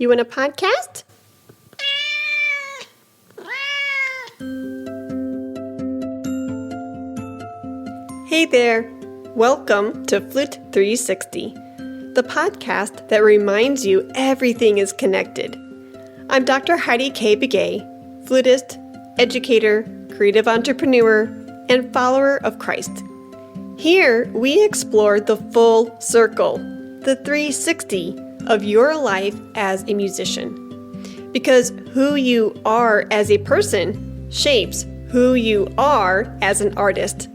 You want a podcast? Hey there! Welcome to Flute 360, the podcast that reminds you everything is connected. I'm Dr. Heidi Begay, flutist, educator, creative entrepreneur, and follower of Christ. Here, we explore the full circle, the 360 of your life as a musician. Because who you are as a person shapes who you are as an artist.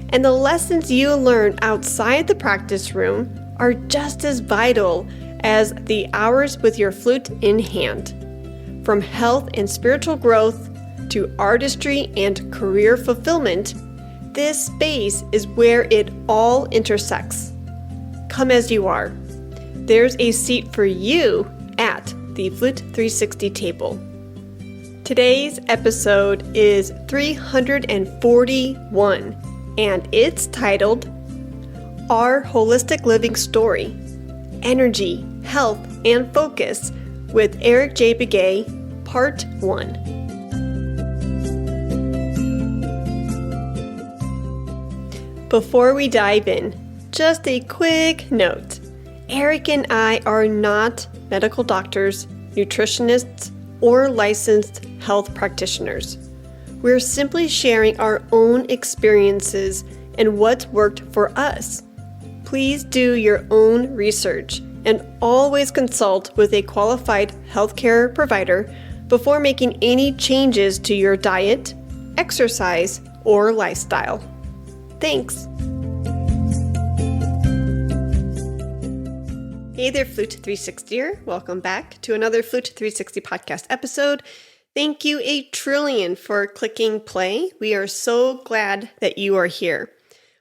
And the lessons you learn outside the practice room are just as vital as the hours with your flute in hand. From health and spiritual growth to artistry and career fulfillment, this space is where it all intersects. Come as you are. There's a seat for you at the Flute 360 table. Today's episode is 341, and it's titled Our Holistic Living Story, Energy, Health, and Focus with Eric Jay Begay, Part 1. Before we dive in, just a quick note. Eric and I are not medical doctors, nutritionists, or licensed health practitioners. We're simply sharing our own experiences and what's worked for us. Please do your own research and always consult with a qualified healthcare provider before making any changes to your diet, exercise, or lifestyle. Thanks. Hey there, Flute 360er. Welcome back to another Flute 360 podcast episode. Thank you a trillion for clicking play. We are so glad that you are here.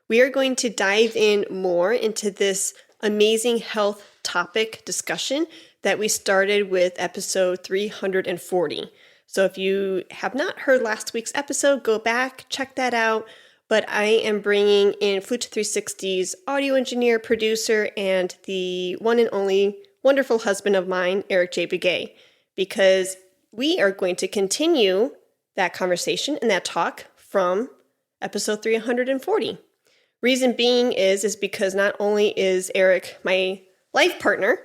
We are going to dive in more into this amazing health topic discussion that we started with episode 340. So if you have not heard last week's episode, go back, check that out. But I am bringing in Flute 360's audio engineer, producer, and the one and only wonderful husband of mine, Eric Jay Begay, because we are going to continue that conversation and that talk from episode 340. Reason being is because not only is Eric my life partner,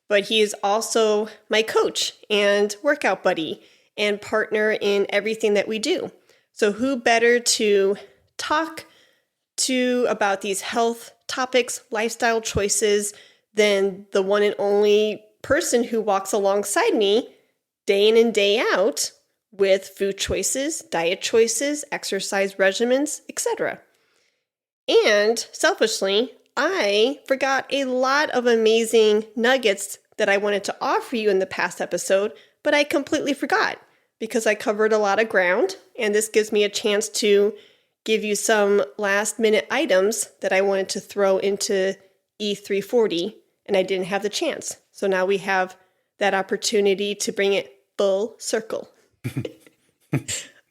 but he is also my coach and workout buddy and partner in everything that we do. So who better to talk to about these health topics, lifestyle choices, than the one and only person who walks alongside me day in and day out with food choices, diet choices, exercise regimens, etc. And selfishly, I forgot a lot of amazing nuggets that I wanted to offer you in the past episode, but I completely forgot because I covered a lot of ground, and this gives me a chance to give you some last minute items that I wanted to throw into E340, and I didn't have the chance. So now we have that opportunity to bring it full circle.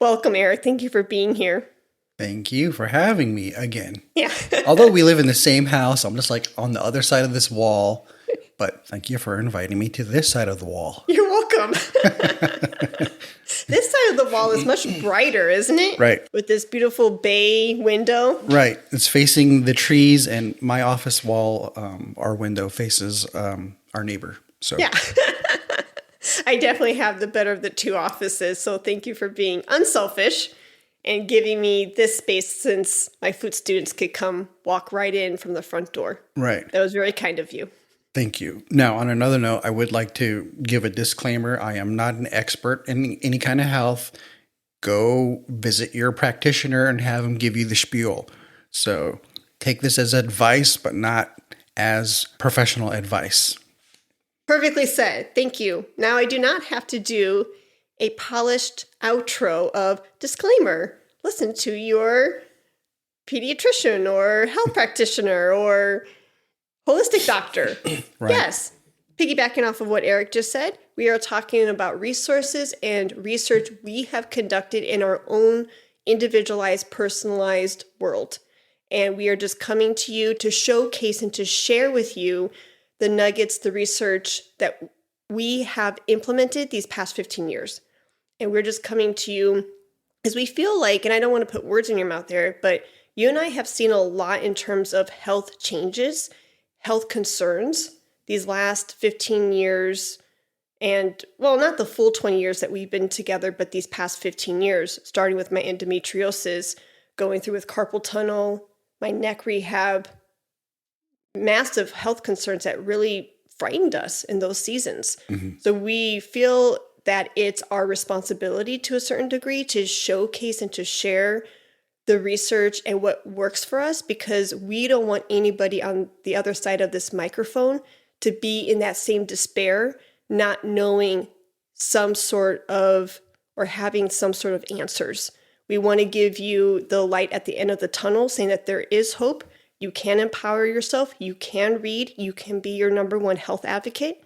Welcome, Eric. Thank you for being here. Thank you for having me again. Yeah. Although we live in the same house, I'm just like on the other side of this wall. But thank you for inviting me to this side of the wall. You're welcome. This side of the wall is much brighter, isn't it? Right. With this beautiful bay window. Right. It's facing the trees, and my office wall, our window faces our neighbor. So yeah. I definitely have the better of the two offices. So thank you for being unselfish and giving me this space, since my flute students could come walk right in from the front door. Right. That was very kind of you. Thank you. Now, on another note, I would like to give a disclaimer. I am not an expert in any kind of health. Go visit your practitioner and have them give you the spiel. So take this as advice, but not as professional advice. Perfectly said. Thank you. Now I do not have to do a polished outro of disclaimer. Listen to your pediatrician or health practitioner or holistic doctor. Right. Yes. Piggybacking off of what Eric just said, we are talking about resources and research we have conducted in our own individualized, personalized world. And we are just coming to you to showcase and to share with you the nuggets, the research that we have implemented these past 15 years. And we're just coming to you as we feel like, and I don't want to put words in your mouth there, but you and I have seen a lot in terms of health changes, health concerns these last 15 years. And well, not the full 20 years that we've been together, but these past 15 years, starting with my endometriosis, going through with carpal tunnel, my neck rehab, massive health concerns that really frightened us in those seasons. So we feel that it's our responsibility to a certain degree to showcase and to share the research and what works for us, because we don't want anybody on the other side of this microphone to be in that same despair, not knowing some sort of, or having some sort of answers. We want to give you the light at the end of the tunnel, saying that there is hope. You can empower yourself. You can read. You can be your number one health advocate.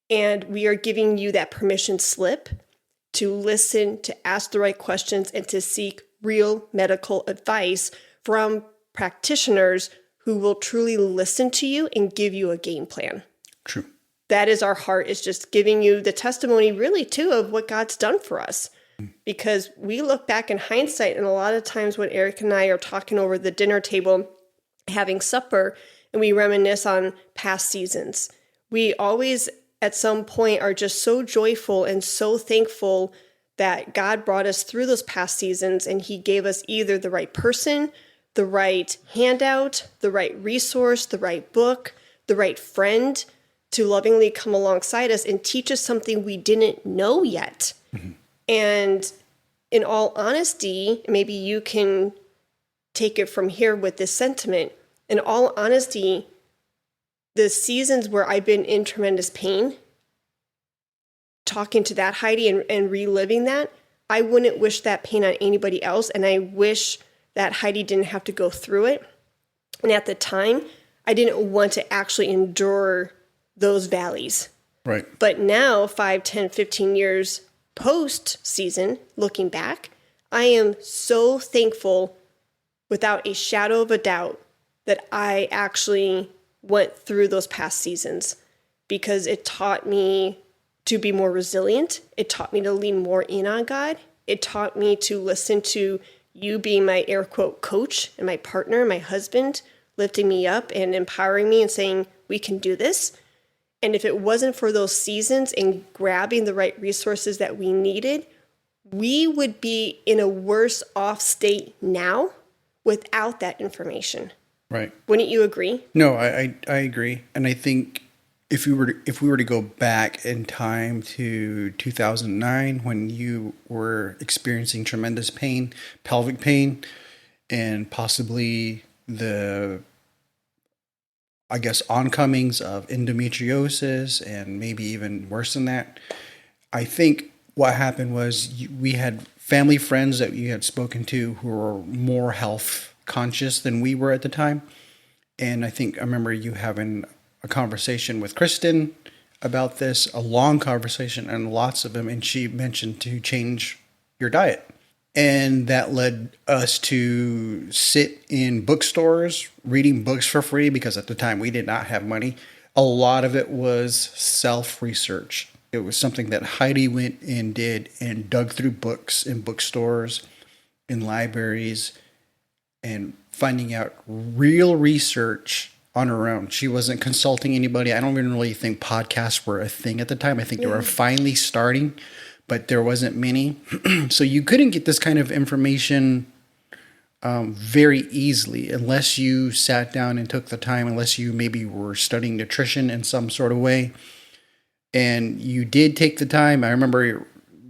And we are giving you that permission slip to listen, to ask the right questions, and to seek real medical advice from practitioners who will truly listen to you and give you a game plan. True. That is our heart, is just giving you the testimony really too of what God's done for us. Because we look back in hindsight, and a lot of times when Eric and I are talking over the dinner table, having supper, and we reminisce on past seasons, we always at some point are just so joyful and so thankful that God brought us through those past seasons, and he gave us either the right person, the right handout, the right resource, the right book, the right friend to lovingly come alongside us and teach us something we didn't know yet. And in all honesty, maybe you can take it from here with this sentiment. In all honesty, the seasons where I've been in tremendous pain, talking to that Heidi and reliving that, I wouldn't wish that pain on anybody else. And I wish that Heidi didn't have to go through it. And at the time, I didn't want to actually endure those valleys. Right. But now, 5, 10, 15 years post-season, looking back, I am so thankful without a shadow of a doubt that I actually went through those past seasons, because it taught me to be more resilient. It taught me to lean more in on God. It taught me to listen to you being my air quote coach and my partner, my husband, lifting me up and empowering me and saying, we can do this. And if it wasn't for those seasons and grabbing the right resources that we needed, we would be in a worse off state now without that information. Right. Wouldn't you agree? No, I agree. And I think if we were to go back in time to 2009, when you were experiencing tremendous pain, pelvic pain, and possibly the, I guess, oncomings of endometriosis and maybe even worse than that, I think what happened was we had family friends that you had spoken to who were more health conscious than we were at the time. And I think I remember you having a conversation with Kristen about this, a long conversation and lots of them. And she mentioned to change your diet. And that led us to sit in bookstores, reading books for free, because at the time we did not have money. A lot of it was self-research. It was something that Heidi went and did and dug through books in bookstores, in libraries, and finding out real research on her own. She wasn't consulting anybody. I don't even really think podcasts were a thing at the time. I think they were finally starting, but there wasn't many. So you couldn't get this kind of information very easily unless you sat down and took the time, unless you maybe were studying nutrition in some sort of way. And you did take the time. I remember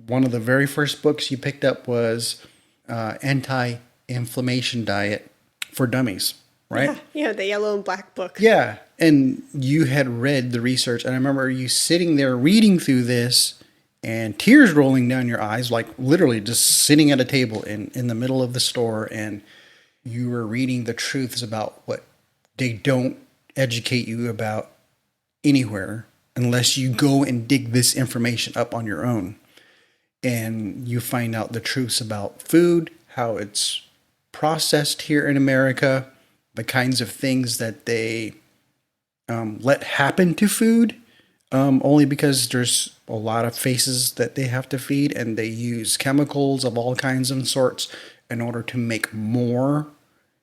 one of the very first books you picked up was Anti-Inflammation Diet for Dummies, right? Yeah, the yellow and black book. Yeah, and you had read the research. And I remember you sitting there reading through this and tears rolling down your eyes, like literally just sitting at a table in the middle of the store. And you were reading the truths about what they don't educate you about anywhere unless you go and dig this information up on your own. And you find out the truths about food, how it's processed here in America, the kinds of things that they let happen to food, Only because there's a lot of faces that they have to feed, and they use chemicals of all kinds and sorts in order to make more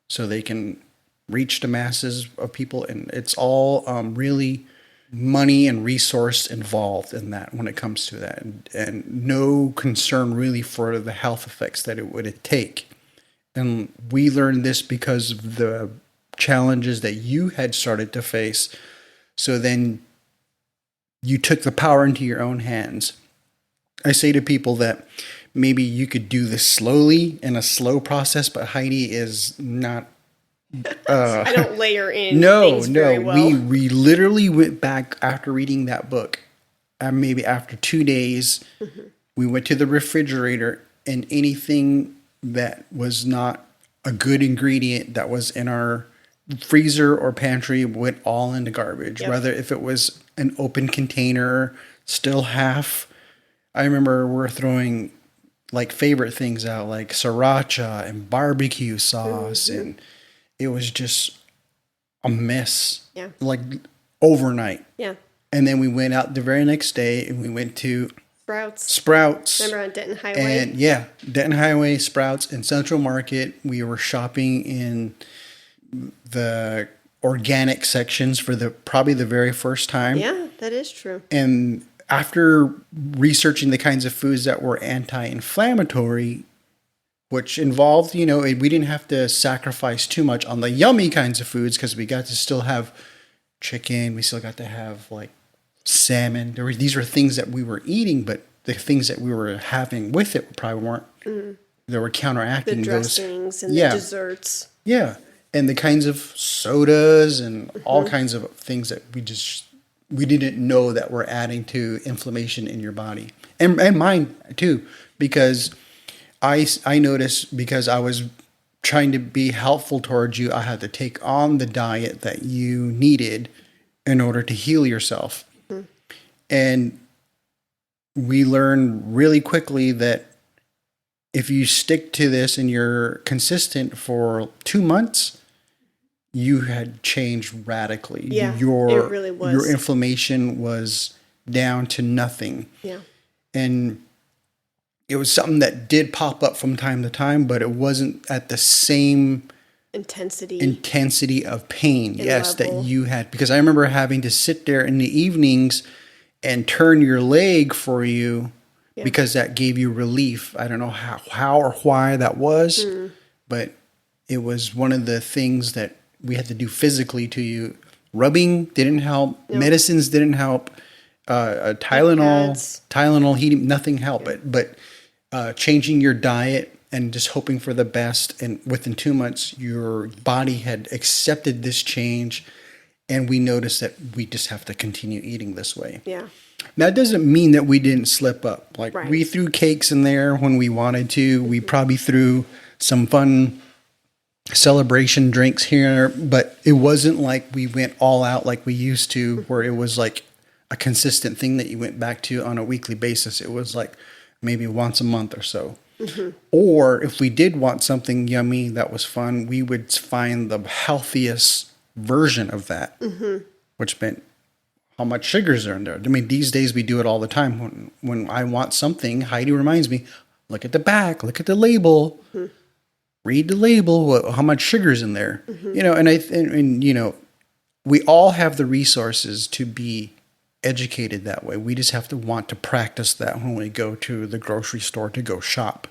so they can reach the masses of people. And it's all really money and resource involved in that when it comes to that. And no concern really for the health effects that it would take. And we learned this because of the challenges that you had started to face. So then you took the power into your own hands. I say to people that maybe you could do this slowly in a slow process, but Heidi is not. I don't layer in things very well. We literally went back after reading that book, maybe after 2 days. We went to the refrigerator, and anything that was not a good ingredient that was in our freezer or pantry went all into garbage. Yep. Whether if it was an open container, still half. I remember we're throwing like favorite things out, like sriracha and barbecue sauce, and it was just a mess. Yeah. Like overnight. Yeah. And then we went out the very next day and we went to Sprouts. Remember on Denton Highway? And yeah, Denton Highway, Sprouts, and Central Market. We were shopping in the organic sections for probably the very first time. Yeah, that is true. And after researching the kinds of foods that were anti-inflammatory, which involved, we didn't have to sacrifice too much on the yummy kinds of foods because we got to still have chicken. We still got to have like salmon. These were things that we were eating, but the things that we were having with it probably weren't. They were counteracting the dressings and the desserts. Yeah. And the kinds of sodas and all kinds of things that we didn't know that were adding to inflammation in your body. And mine too, because I noticed, because I was trying to be helpful towards you, I had to take on the diet that you needed in order to heal yourself. And we learned really quickly that if you stick to this and you're consistent for 2 months, you had changed radically. Yeah, it really was. Your inflammation was down to nothing. Yeah. And it was something that did pop up from time to time, but it wasn't at the same intensity of pain. Yes, level that you had. Because I remember having to sit there in the evenings and turn your leg for you because that gave you relief. I don't know how or why that was, but it was one of the things that we had to do physically to you. Rubbing didn't help. Nope. Medicines didn't help. Tylenol, heating, nothing helped. Yeah. But changing your diet and just hoping for the best. And within 2 months, your body had accepted this change. And we noticed that we just have to continue eating this way. Yeah. That doesn't mean that we didn't slip up. Like we threw cakes in there when we wanted to. We probably threw some fun celebration drinks here, but it wasn't like we went all out like we used to, where it was like a consistent thing that you went back to on a weekly basis. It was like maybe once a month or so. Or if we did want something yummy that was fun, we would find the healthiest version of that, which meant how much sugars are in there. I mean, these days we do it all the time. When I want something, Heidi reminds me, look at the back, look at the label. Read the label, how much sugar's in there, and we all have the resources to be educated that way. We just have to want to practice that when we go to the grocery store to go shop.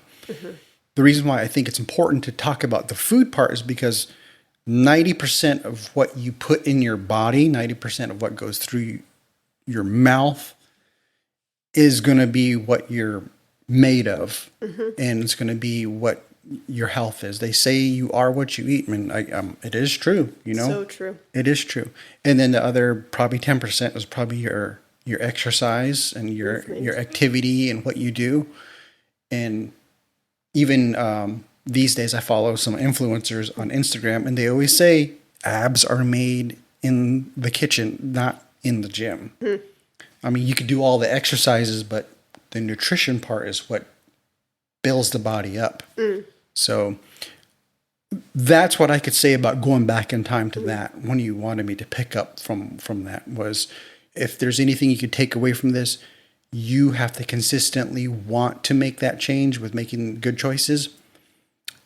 The reason why I think it's important to talk about the food part is because 90% of what you put in your body, 90% of what goes through your mouth is going to be what you're made of, and it's going to be what your health is. They say you are what you eat. I mean, it is true, So true. It is true. And then the other probably 10% is probably your exercise and your activity and what you do. And even these days I follow some influencers on Instagram, and they always say abs are made in the kitchen, not in the gym. I mean, you could do all the exercises, but the nutrition part is what builds the body up. So that's what I could say about going back in time to that. When you wanted me to pick up from that was if there's anything you could take away from this, you have to consistently want to make that change with making good choices.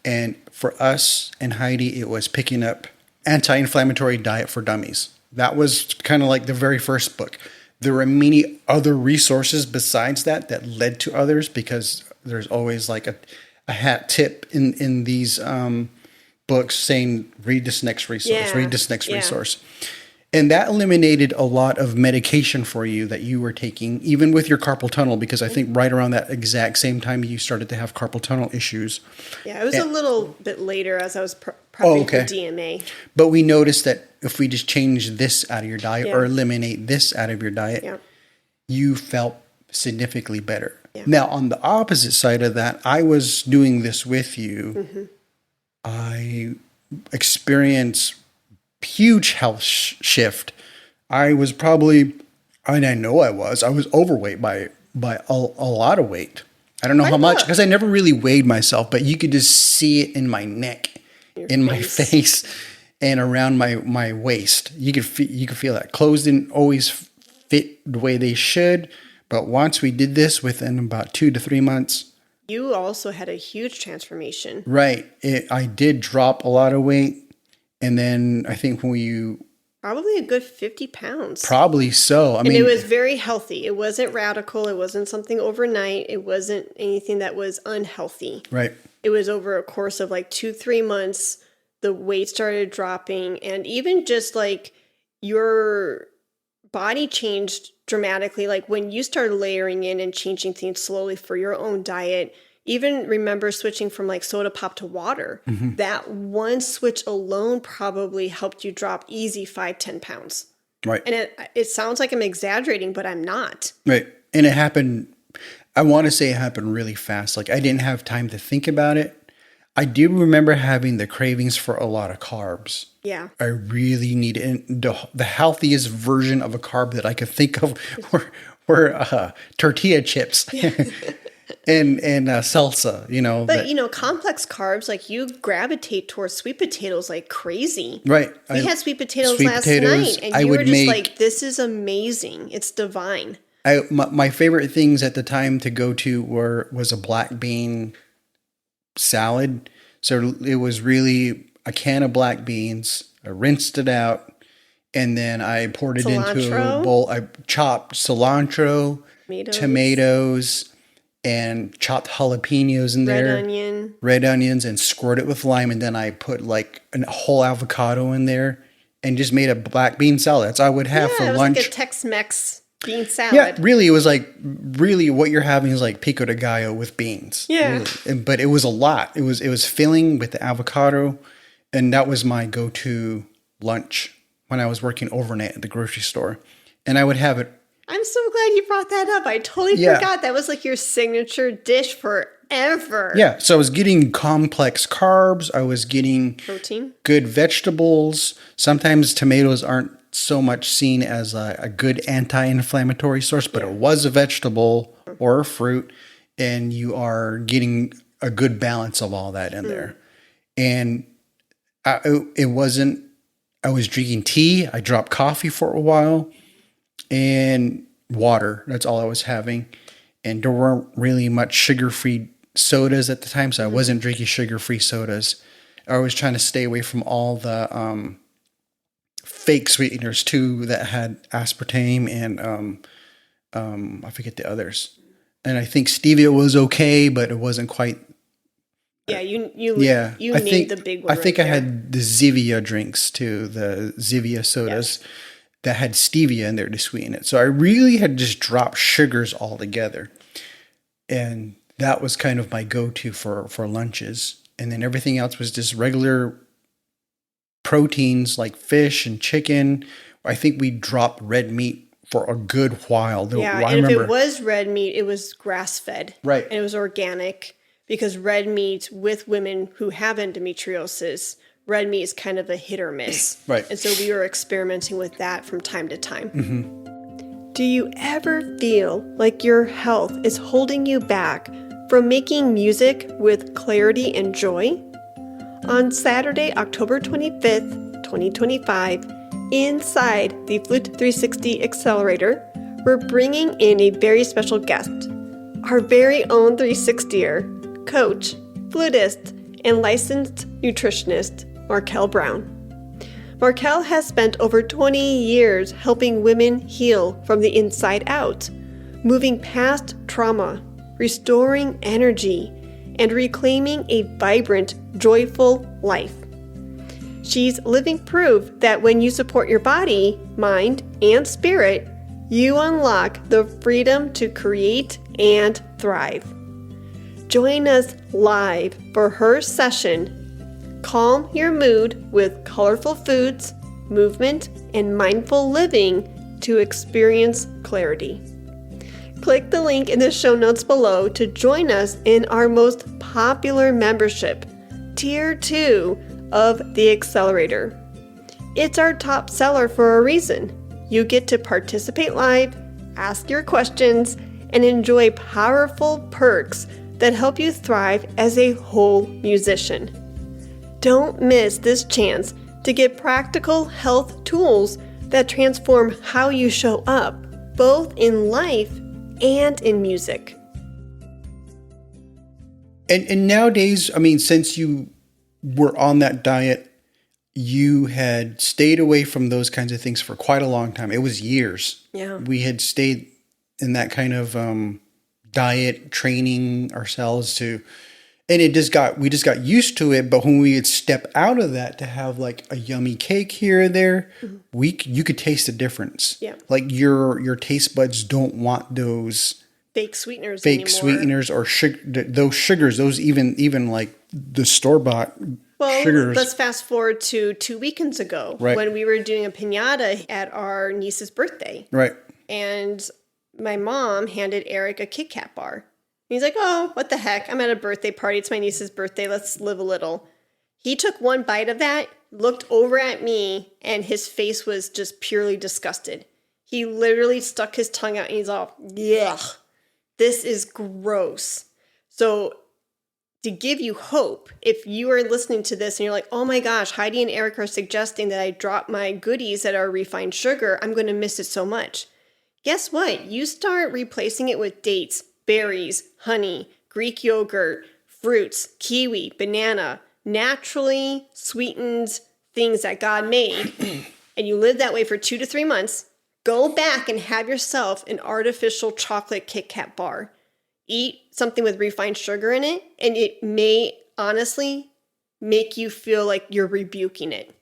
And for us and Heidi, it was picking up Anti-Inflammatory Diet for Dummies. That was kind of like the very first book. There were many other resources besides that led to others, because there's always like a hat tip in these books saying, read this next resource, read this next resource. And that eliminated a lot of medication for you that you were taking, even with your carpal tunnel, because I think right around that exact same time you started to have carpal tunnel issues. Yeah, it was a little bit later as I was prepping for DMA. But we noticed that if we just change this out of your diet or eliminate this out of your diet, you felt significantly better. Yeah. Now, on the opposite side of that, I was doing this with you. I experienced huge health shift. I was probably, and I know I was overweight by a lot of weight. I don't know how much, because I never really weighed myself, but you could just see it in my neck, my face, and around my waist. You could feel that. Clothes didn't always fit the way they should, but once we did this, within about 2 to 3 months, you also had a huge transformation. Right. I did drop a lot of weight. And then I think when you... Probably a good 50 pounds. Probably so. I mean, it was very healthy. It wasn't radical. It wasn't something overnight. It wasn't anything that was unhealthy. Right. It was over a course of like 2-3 months. The weight started dropping. And even just like your body changed dramatically. Like when you started layering in and changing things slowly for your own diet. Even remember switching from like soda pop to water. That one switch alone probably helped you drop easy 5-10 pounds. Right. And it sounds like I'm exaggerating, but I'm not. Right. And it happened, I want to say it happened really fast. Like I didn't have time to think about it. I do remember having the cravings for a lot of carbs. Yeah. I really needed the healthiest version of a carb that I could think of were tortilla chips. And salsa, you know. But, complex carbs, like you gravitate towards sweet potatoes like crazy. Right. We had sweet potatoes last night, and you were just like, this is amazing. It's divine. My favorite things at the time to go to was a black bean salad. So it was really a can of black beans. I rinsed it out, and then I poured it into a bowl. I chopped cilantro, tomatoes, and chopped jalapenos in there. Red onions, and squirt it with lime. And then I put like a whole avocado in there and just made a black bean salad. That's what I would have for lunch. Like a Tex-Mex bean salad. Yeah, really, it was like, really what you're having is like pico de gallo with beans. Yeah. Really. But it was a lot. It was filling with the avocado. And that was my go-to lunch when I was working overnight at the grocery store. And I would have it. I'm so glad you brought that up. I totally forgot. That was like your signature dish forever. Yeah. So I was getting complex carbs. I was getting protein, good vegetables. Sometimes tomatoes aren't so much seen as a good anti-inflammatory source, but it was a vegetable or a fruit. And you are getting a good balance of all that in there. And I was drinking tea. I dropped coffee for a while. And water. That's all I was having. And there weren't really much sugar-free sodas at the time, so I wasn't drinking sugar-free sodas. I was trying to stay away from all the fake sweeteners too that had aspartame and I forget the others. And I think stevia was okay, but it wasn't quite. Yeah, you named the big one. I think I had the Zevia drinks too, the Zevia sodas. Yes. That had stevia in there to sweeten it. So I really had just dropped sugars altogether. And that was kind of my go-to for lunches. And then everything else was just regular proteins like fish and chicken. I think we dropped red meat for a good while. Yeah, and if it was red meat, it was grass-fed. Right. And it was organic, because red meat with women who have endometriosis, red meat is kind of a hit or miss. Right. And so we were experimenting with that from time to time. Do you ever feel like your health is holding you back from making music with clarity and joy? On Saturday, October 25th, 2025, Inside the Flute 360 Accelerator, we're bringing in a very special guest, our very own 360er, coach, flutist, and licensed nutritionist, Marquelle Brown. Marquelle has spent over 20 years helping women heal from the inside out, moving past trauma, restoring energy, and reclaiming a vibrant, joyful life. She's living proof that when you support your body, mind, and spirit, you unlock the freedom to create and thrive. Join us live for her session, Calm Your Mood with Colorful Foods, Movement, and Mindful Living to experience clarity. Click the link in the show notes below to join us in our most popular membership, Tier 2 of the Accelerator. It's our top seller for a reason. You get to participate live, ask your questions, and enjoy powerful perks that help you thrive as a whole musician. Don't miss this chance to get practical health tools that transform how you show up, both in life and in music. And nowadays, I mean, since you were on that diet, you had stayed away from those kinds of things for quite a long time. It was years. Yeah. We had stayed in that kind of diet, training ourselves to, and we just got used to it. But when we would step out of that to have like a yummy cake here or there, you could taste the difference. Yeah. Like your taste buds don't want those Fake sweeteners or those sugars, those even like the store-bought sugars. Let's fast forward to 2 weekends ago, right, when we were doing a piñata at our niece's birthday. Right. And my mom handed Eric a Kit Kat bar. He's like, oh, what the heck? I'm at a birthday party. It's my niece's birthday. Let's live a little. He took one bite of that, looked over at me, and his face was just purely disgusted. He literally stuck his tongue out and he's all, yuck. This is gross. So to give you hope, if you are listening to this and you're like, oh my gosh, Heidi and Eric are suggesting that I drop my goodies that are refined sugar, I'm going to miss it so much. Guess what? You start replacing it with dates, berries, honey, Greek yogurt, fruits, kiwi, banana, naturally sweetened things that God made, and you live that way for 2 to 3 months. Go back and have yourself an artificial chocolate Kit Kat bar. Eat something with refined sugar in it, and it may honestly make you feel like you're rebuking it.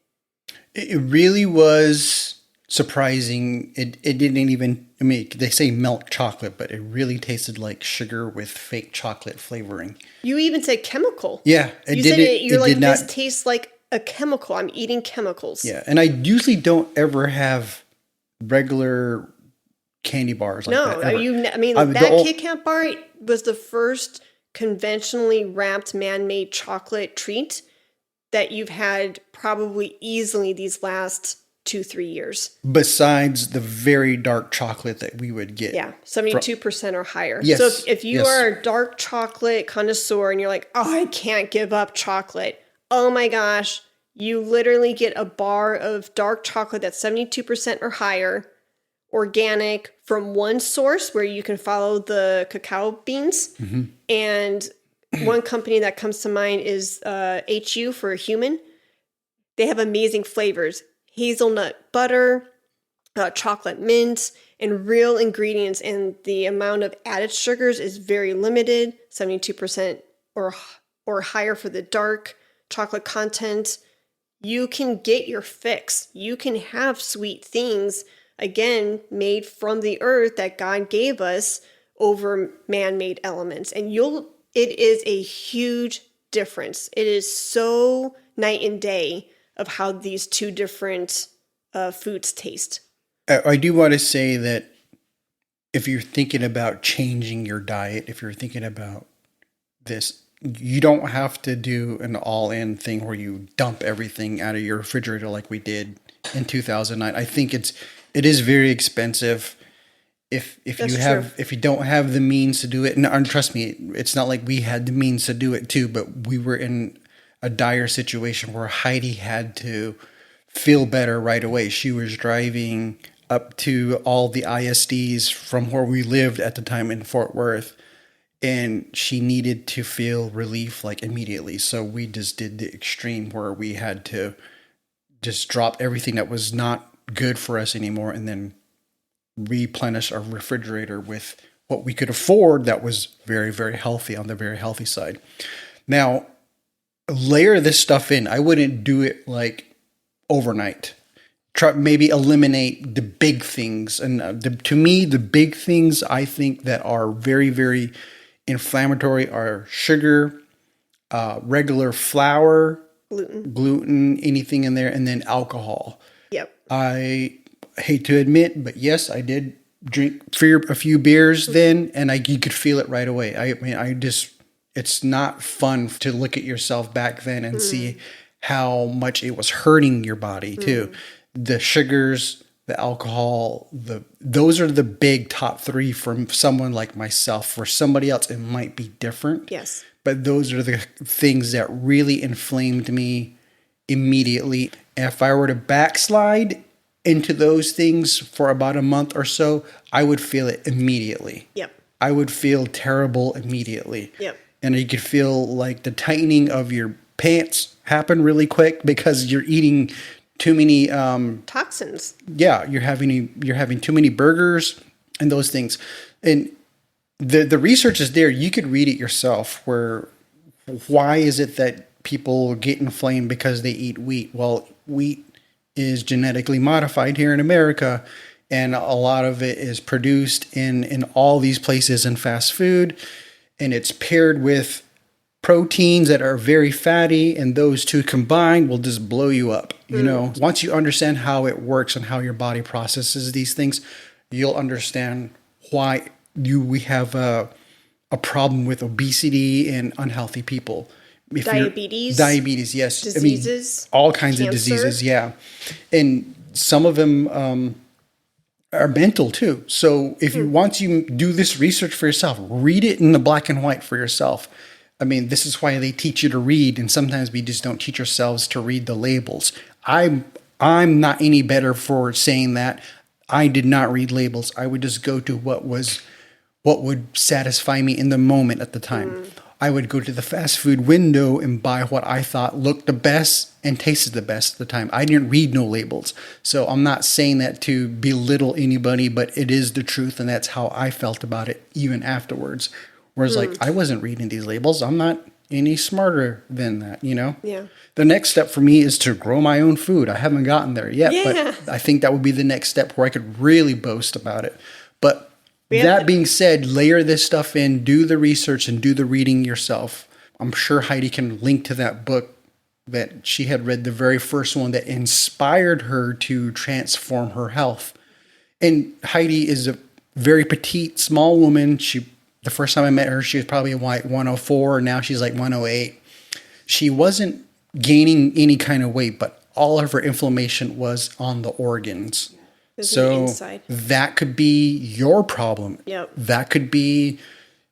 It really was surprising. It didn't even, I mean, they say milk chocolate, but it really tasted like sugar with fake chocolate flavoring. You even said chemical. Yeah. This tastes like a chemical. I'm eating chemicals. Yeah, and I usually don't ever have regular candy bars like that. That Kit Kat bar was the first conventionally wrapped man-made chocolate treat that you've had probably easily these last 2-3 years. Besides the very dark chocolate that we would get. Yeah, 72% or higher. Yes. So if you are a dark chocolate connoisseur and you're like, oh, I can't give up chocolate. Oh my gosh. You literally get a bar of dark chocolate that's 72% or higher, organic, from one source where you can follow the cacao beans. Mm-hmm. And one company that comes to mind is HU for human. They have amazing flavors. Hazelnut butter, chocolate mint, and real ingredients. And the amount of added sugars is very limited, 72% or higher for the dark chocolate content. You can get your fix. You can have sweet things, again, made from the earth that God gave us over man-made elements. And it is a huge difference. It is so night and day of how these two different foods taste. I do want to say that if you're thinking about changing your diet, if you're thinking about this, you don't have to do an all-in thing where you dump everything out of your refrigerator like we did in 2009. I think it is very expensive if you don't have the means to do it. And trust me, it's not like we had the means to do it too, but we were in a dire situation where Heidi had to feel better right away. She was driving up to all the ISDs from where we lived at the time in Fort Worth, and she needed to feel relief like immediately. So we just did the extreme where we had to just drop everything that was not good for us anymore and then replenish our refrigerator with what we could afford that was very, very healthy, on the very healthy side. Now, layer this stuff in. I wouldn't do it like overnight. Try maybe eliminate the big things. And to me, the big things I think that are very, very inflammatory are sugar, regular flour, gluten, anything in there, and then alcohol. Yep. I hate to admit, but yes, I did drink a few beers then, and you could feel it right away. I mean, it's not fun to look at yourself back then and see how much it was hurting your body too. The sugars, the alcohol, those are the big top three for someone like myself. For somebody else, it might be different. Yes. But those are the things that really inflamed me immediately. And if I were to backslide into those things for about a month or so, I would feel it immediately. Yep. I would feel terrible immediately. Yep. And you could feel like the tightening of your pants happen really quick because you're eating too many toxins. Yeah, you're having too many burgers and those things. And the research is there. You could read it yourself. Why is it that people get inflamed because they eat wheat? Well, wheat is genetically modified here in America, and a lot of it is produced in all these places in fast food, and it's paired with proteins that are very fatty, and those two combined will just blow you up. You know, once you understand how it works and how your body processes these things, you'll understand why we have a problem with obesity and unhealthy people. Diabetes, yes. Diseases. I mean, all kinds cancer. of diseases, yeah. And some of them are mental too. So if once you do this research for yourself, read it in the black and white for yourself. I mean, this is why they teach you to read, and sometimes we just don't teach ourselves to read the labels. I'm not any better for saying that. I did not read labels. I would just go to what would satisfy me in the moment at the time. I would go to the fast food window and buy what I thought looked the best and tasted the best at the time. I didn't read no labels. So I'm not saying that to belittle anybody, but it is the truth, and that's how I felt about it even afterwards. Whereas like, I wasn't reading these labels. I'm not any smarter than that, you know? Yeah. The next step for me is to grow my own food. I haven't gotten there yet, but I think that would be the next step where I could really boast about it. But that being said, layer this stuff in, do the research and do the reading yourself. I'm sure Heidi can link to that book that she had read, the very first one that inspired her to transform her health. And Heidi is a very petite, small woman. The first time I met her, she was probably like 104, and now she's like 108. She wasn't gaining any kind of weight, but all of her inflammation was on the organs. So that could be your problem. Yep. That could be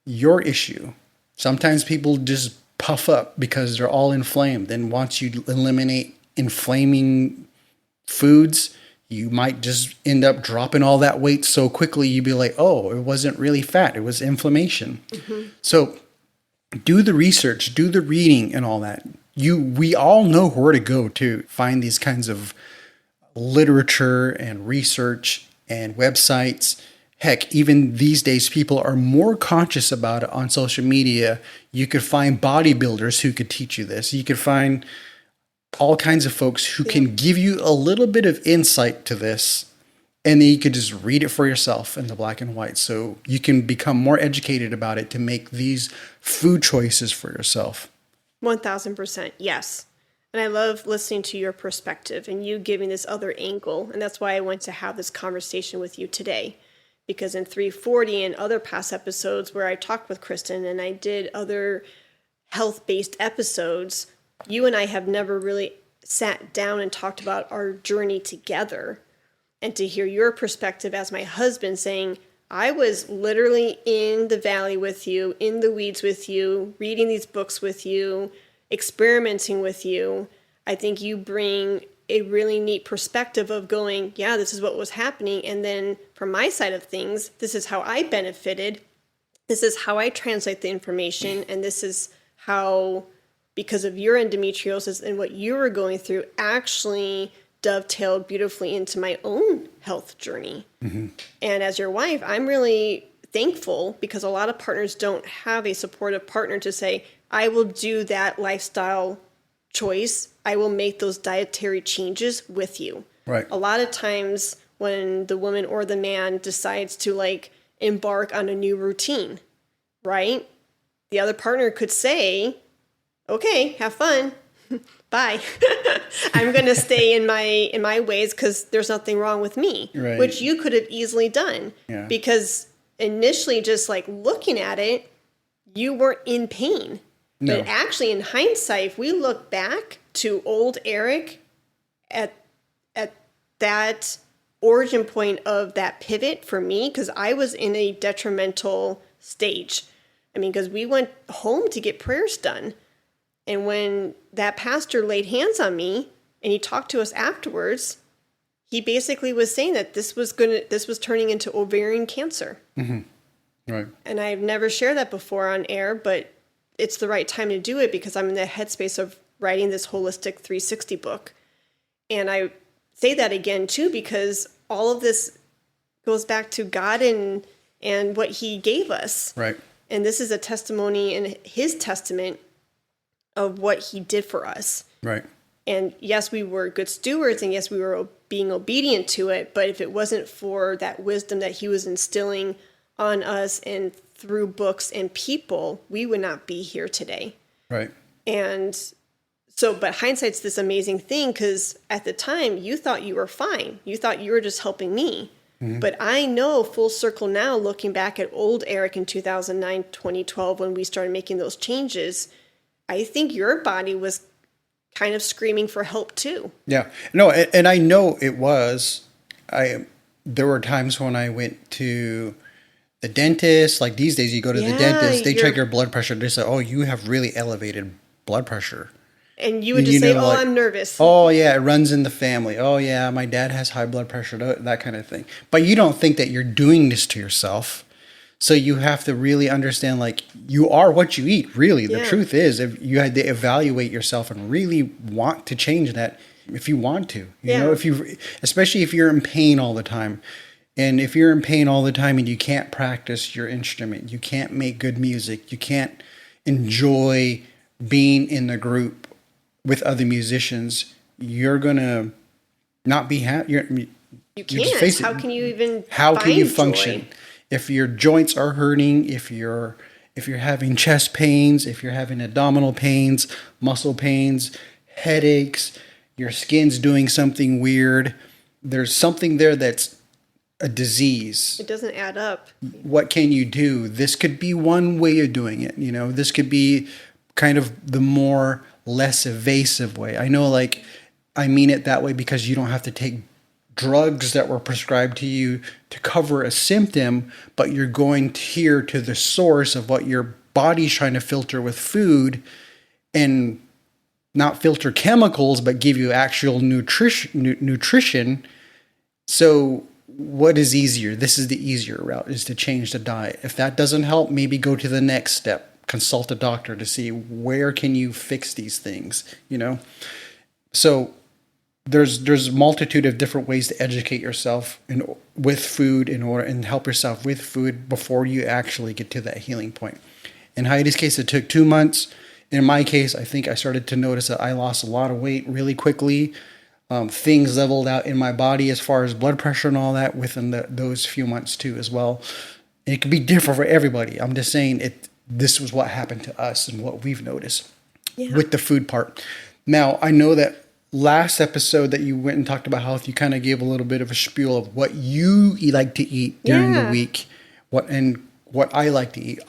your issue. Sometimes people just puff up because they're all inflamed. And once you eliminate inflaming foods, you might just end up dropping all that weight so quickly you'd be like, oh, it wasn't really fat, it was inflammation. So do the research, do the reading and all that. We all know where to go to find these kinds of literature and research and websites. Heck, even these days, people are more conscious about it on social media. You could find bodybuilders who could teach you this. You could find all kinds of folks who can give you a little bit of insight to this, and then you could just read it for yourself in the black and white. So you can become more educated about it to make these food choices for yourself. 1000%. Yes. And I love listening to your perspective and you giving this other angle. And that's why I want to have this conversation with you today. Because in 340 and other past episodes where I talked with Kristen and I did other health-based episodes, you and I have never really sat down and talked about our journey together. And to hear your perspective as my husband saying, I was literally in the valley with you, in the weeds with you, reading these books with you, experimenting with you. I think you bring a really neat perspective of going, yeah, this is what was happening. And then from my side of things, this is how I benefited. This is how I translate the information. And this is how, because of your endometriosis and what you were going through, actually dovetailed beautifully into my own health journey. Mm-hmm. And as your wife, I'm really thankful because a lot of partners don't have a supportive partner to say, I will do that lifestyle choice. I will make those dietary changes with you. Right. A lot of times when the woman or the man decides to like embark on a new routine, right? The other partner could say, okay, have fun. Bye. I'm going to stay in my ways because there's nothing wrong with me, right. Which you could have easily done because initially just like looking at it, you weren't in pain. No. But actually in hindsight, if we look back to old Eric at that origin point of that pivot for me, because I was in a detrimental stage. I mean, because we went home to get prayers done. And when that pastor laid hands on me and he talked to us afterwards, he basically was saying that this was turning into ovarian cancer. Mm-hmm. Right. And I've never shared that before on air, but it's the right time to do it because I'm in the headspace of writing this holistic 360 book. And I say that again too, because all of this goes back to God and what he gave us. Right. And this is a testimony in his testament of what he did for us. Right. And yes, we were good stewards, and yes, we were being obedient to it. But if it wasn't for that wisdom that he was instilling on us and through books and people, we would not be here today. Right. And so, but hindsight's this amazing thing, because at the time you thought you were fine. You thought you were just helping me. Mm-hmm. But I know full circle now, looking back at old Eric in 2009, 2012, when we started making those changes, I think your body was kind of screaming for help too. Yeah. No, and I know it was. There were times when I went to the dentist, like these days you go to the dentist, they check your blood pressure. They say, oh, you have really elevated blood pressure. And you would just say, like, I'm nervous. Oh, yeah, it runs in the family. Oh, yeah, my dad has high blood pressure, that kind of thing. But you don't think that you're doing this to yourself. So you have to really understand, like, you are what you eat, really. The truth is, if you had to evaluate yourself and really want to change that, if you want to. You know, especially if you're in pain all the time. And if you're in pain all the time and you can't practice your instrument, you can't make good music, you can't enjoy being in the group with other musicians, you're gonna not be happy. You can't. How can you even? How can you function joy? If your joints are hurting? If you're having chest pains? If you're having abdominal pains, muscle pains, headaches, your skin's doing something weird. There's something there that's a disease. It doesn't add up. What can you do? This could be one way of doing it. You know, this could be kind of the more less evasive way. I know, like, I mean it that way because you don't have to take drugs that were prescribed to you to cover a symptom, but you're going here to the source of what your body's trying to filter with food, and not filter chemicals, but give you actual nutrition. So what is easier? This is the easier route, is to change the diet. If that doesn't help, maybe go to the next step. Consult a doctor to see where can you fix these things, you know? So there's a multitude of different ways to educate yourself with food and help yourself with food before you actually get to that healing point. In Heidi's case, it took 2 months. In my case, I think I started to notice that I lost a lot of weight really quickly. Things leveled out in my body as far as blood pressure and all that within those few months too as well. And it could be different for everybody. I'm just saying this was what happened to us and what we've noticed with the food part. Now, I know that last episode that you went and talked about health, you kind of gave a little bit of a spiel of what you like to eat during the week, what I like to eat.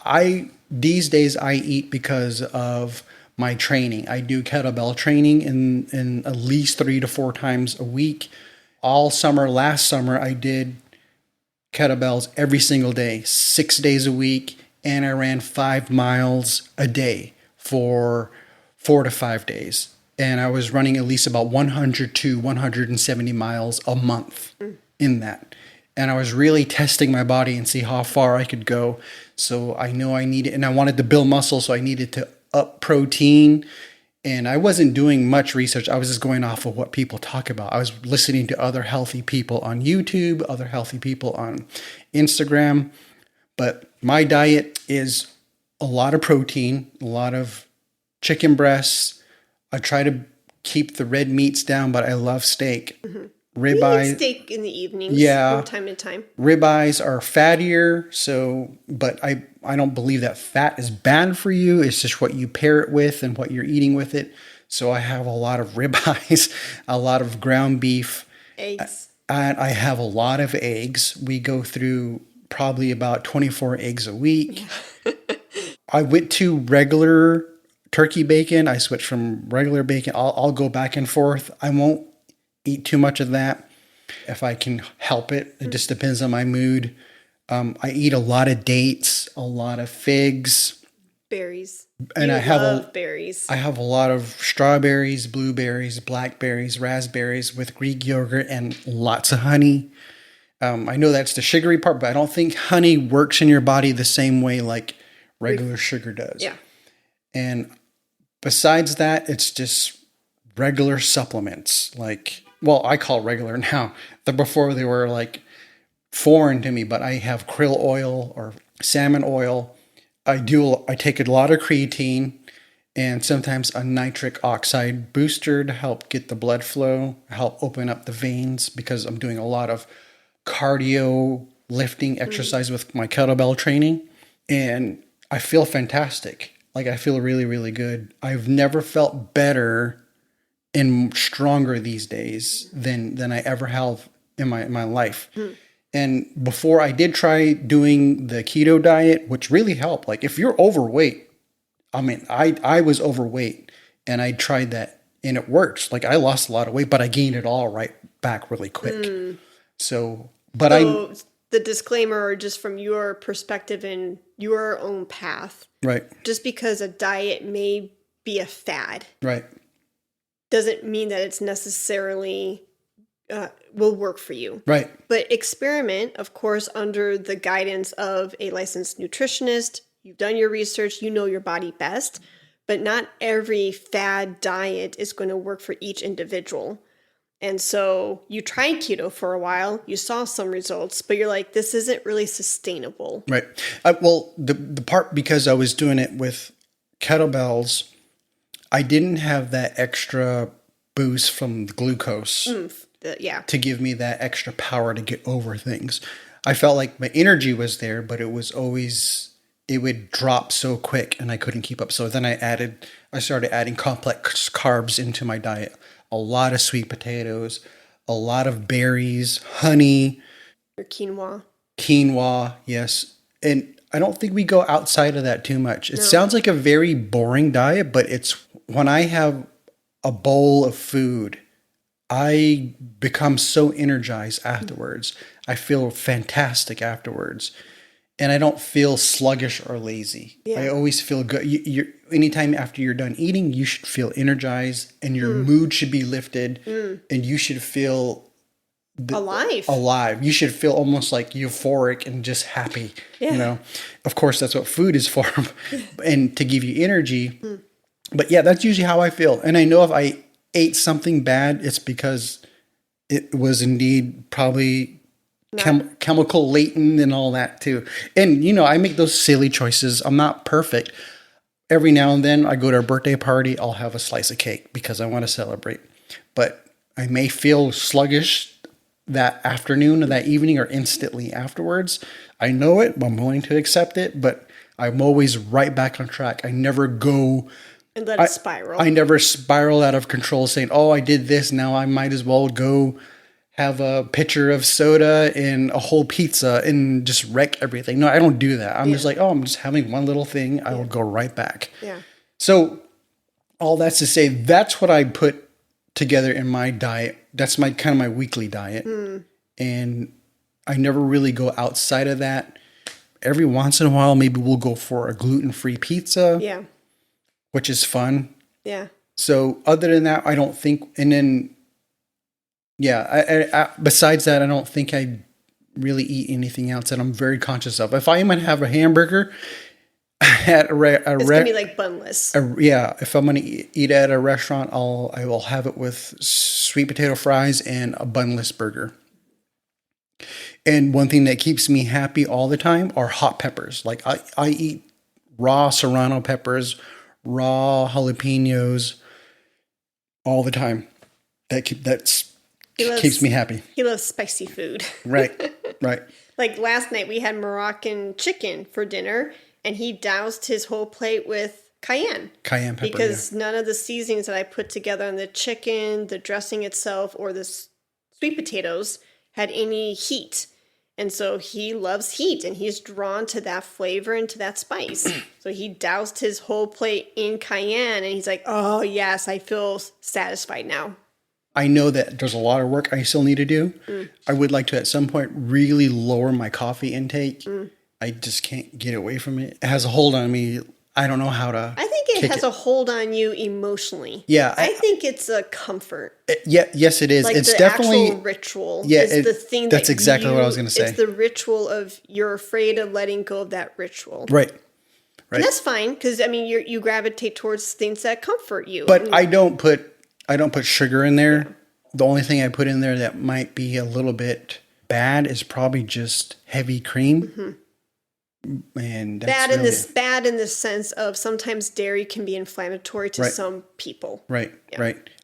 These days I eat because of my training. I do kettlebell training in at least 3 to 4 times a week. Last summer, I did kettlebells every single day, 6 days a week. And I ran 5 miles a day for 4 to 5 days. And I was running at least about 100 to 170 miles a month in that. And I was really testing my body and see how far I could go. So I know I needed, and I wanted to build muscle, so I needed to up protein. And I wasn't doing much research. I was just going off of what people talk about. I was listening to other healthy people on YouTube, other healthy people on Instagram. But my diet is a lot of protein, a lot of chicken breasts. I try to keep the red meats down, but I love steak. Ribeye. We eat steak in the evenings from time to time. Ribeyes are fattier, but I don't believe that fat is bad for you. It's just what you pair it with and what you're eating with it. So I have a lot of ribeyes, a lot of ground beef. Eggs. And I have a lot of eggs. We go through probably about 24 eggs a week. I went to regular turkey bacon. I switched from regular bacon. I'll go back and forth. I won't eat too much of that if I can help it. It just depends on my mood. I eat a lot of dates, a lot of figs, berries, and I love berries. I have a lot of strawberries, blueberries, blackberries, raspberries with Greek yogurt and lots of honey. I know that's the sugary part, but I don't think honey works in your body the same way like regular sugar does. Yeah. And besides that, it's just regular supplements. I call regular now. Before they were like foreign to me, but I have krill oil or salmon oil. I take a lot of creatine and sometimes a nitric oxide booster to help get the blood flow, help open up the veins, because I'm doing a lot of cardio lifting exercise with my kettlebell training. And I feel fantastic. I feel really, really good. I've never felt better and stronger these days than I ever have in my life. And before I did try doing the keto diet, which really helped. If you're overweight, I was overweight and I tried that and it works. I lost a lot of weight, but I gained it all right back really quick. So the disclaimer, just from your perspective and your own path, right? Just because a diet may be a fad, right, doesn't mean that it's necessarily will work for you. Right. But experiment, of course, under the guidance of a licensed nutritionist. You've done your research, you know your body best, but not every fad diet is going to work for each individual. And so you tried keto for a while, you saw some results, but you're like, this isn't really sustainable. Right. The part, because I was doing it with kettlebells, I didn't have that extra boost from the glucose to give me that extra power to get over things. I felt like my energy was there, but it would drop so quick and I couldn't keep up. So then I started adding complex carbs into my diet. A lot of sweet potatoes, a lot of berries, honey. Or quinoa. Quinoa, yes. And I don't think we go outside of that too much. It sounds like a very boring diet, but it's when I have a bowl of food, I become so energized afterwards. I feel fantastic afterwards. And I don't feel sluggish or lazy. Yeah. I always feel good. Anytime after you're done eating, you should feel energized and your mood should be lifted and you should feel alive. You should feel almost like euphoric and just happy. Yeah. Of course, that's what food is for and to give you energy. But yeah, that's usually how I feel. And I know if I ate something bad, it's because it was indeed probably chemical latent and all that too. And, I make those silly choices. I'm not perfect. Every now and then I go to a birthday party, I'll have a slice of cake because I want to celebrate. But I may feel sluggish that afternoon or that evening or instantly afterwards. I know it, I'm willing to accept it, but I'm always right back on track. I never go... And let it spiral. I never spiral out of control saying, oh, I did this, now I might as well go have a pitcher of soda and a whole pizza and just wreck everything. No, I don't do that. I'm just like, oh, I'm just having one little thing. I will go right back. Yeah. So all that's to say, that's what I put together in my diet. That's my kind of my weekly diet. And I never really go outside of that. Every once in a while, maybe we'll go for a gluten-free pizza. Yeah. Which is fun. Yeah. So other than that, I don't think, and then, yeah, besides that, I don't think I really eat anything else that I'm very conscious of. If I am going to have a hamburger at it's going to be like bunless. If I'm going to eat at a restaurant, I will have it with sweet potato fries and a bunless burger. And one thing that keeps me happy all the time are hot peppers. Like I eat raw serrano peppers, raw jalapenos all the time. Keeps me happy. He loves spicy food. Right. Like last night we had Moroccan chicken for dinner, and he doused his whole plate with cayenne pepper. Because none of the seasonings that I put together on the chicken, the dressing itself, or the sweet potatoes had any heat. And so he loves heat, and he's drawn to that flavor and to that spice. So he doused his whole plate in cayenne, and he's like, oh, yes, I feel satisfied now. I know that there's a lot of work I still need to do. I would like to, at some point, really lower my coffee intake. I just can't get away from it. It has a hold on me. I don't know how to. I think it has a hold on you emotionally. Yeah. I think it's a comfort. Yes, it is. Like it's the definitely actual ritual. Is the thing that's exactly what I was going to say. It's the ritual of you're afraid of letting go of that ritual. Right. And that's fine, because I mean you gravitate towards things that comfort you. But I don't put sugar in there. Yeah. The only thing I put in there that might be a little bit bad is probably just heavy cream. And that's bad in the sense of sometimes dairy can be inflammatory to some people. Right.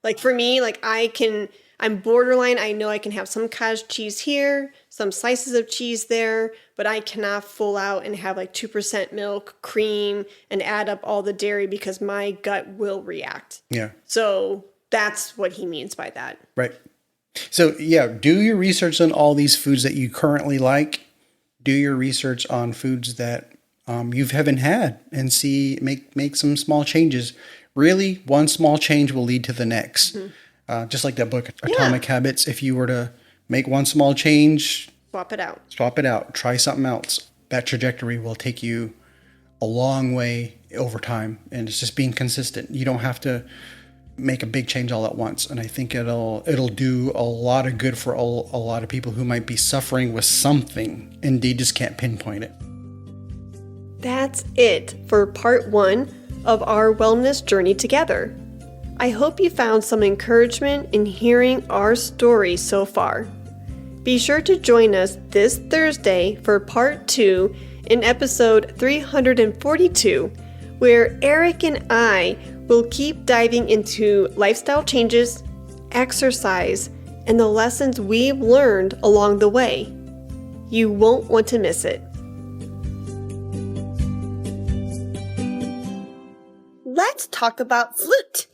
Like for me, like I'm borderline. I know I can have some cottage cheese here, some slices of cheese there, but I cannot full out and have like 2% milk, cream, and add up all the dairy because my gut will react. Yeah. So that's what he means by that. Right. So yeah, do your research on all these foods that you currently like. Do your research on foods that you haven't had, and make some small changes. Really, one small change will lead to the next. Just like that book, Atomic Habits. If you were to make one small change, swap it out. Try something else. That trajectory will take you a long way over time, and it's just being consistent. You don't have to make a big change all at once, and I think it'll do a lot of good for a lot of people who might be suffering with something and they just can't pinpoint it. That's it for part 1 of our wellness journey together. I hope you found some encouragement in hearing our story so far. Be sure to join us this Thursday for part 2 in episode 342, where Eric and I will keep diving into lifestyle changes, exercise, and the lessons we've learned along the way. You won't want to miss it. Let's talk about Flute.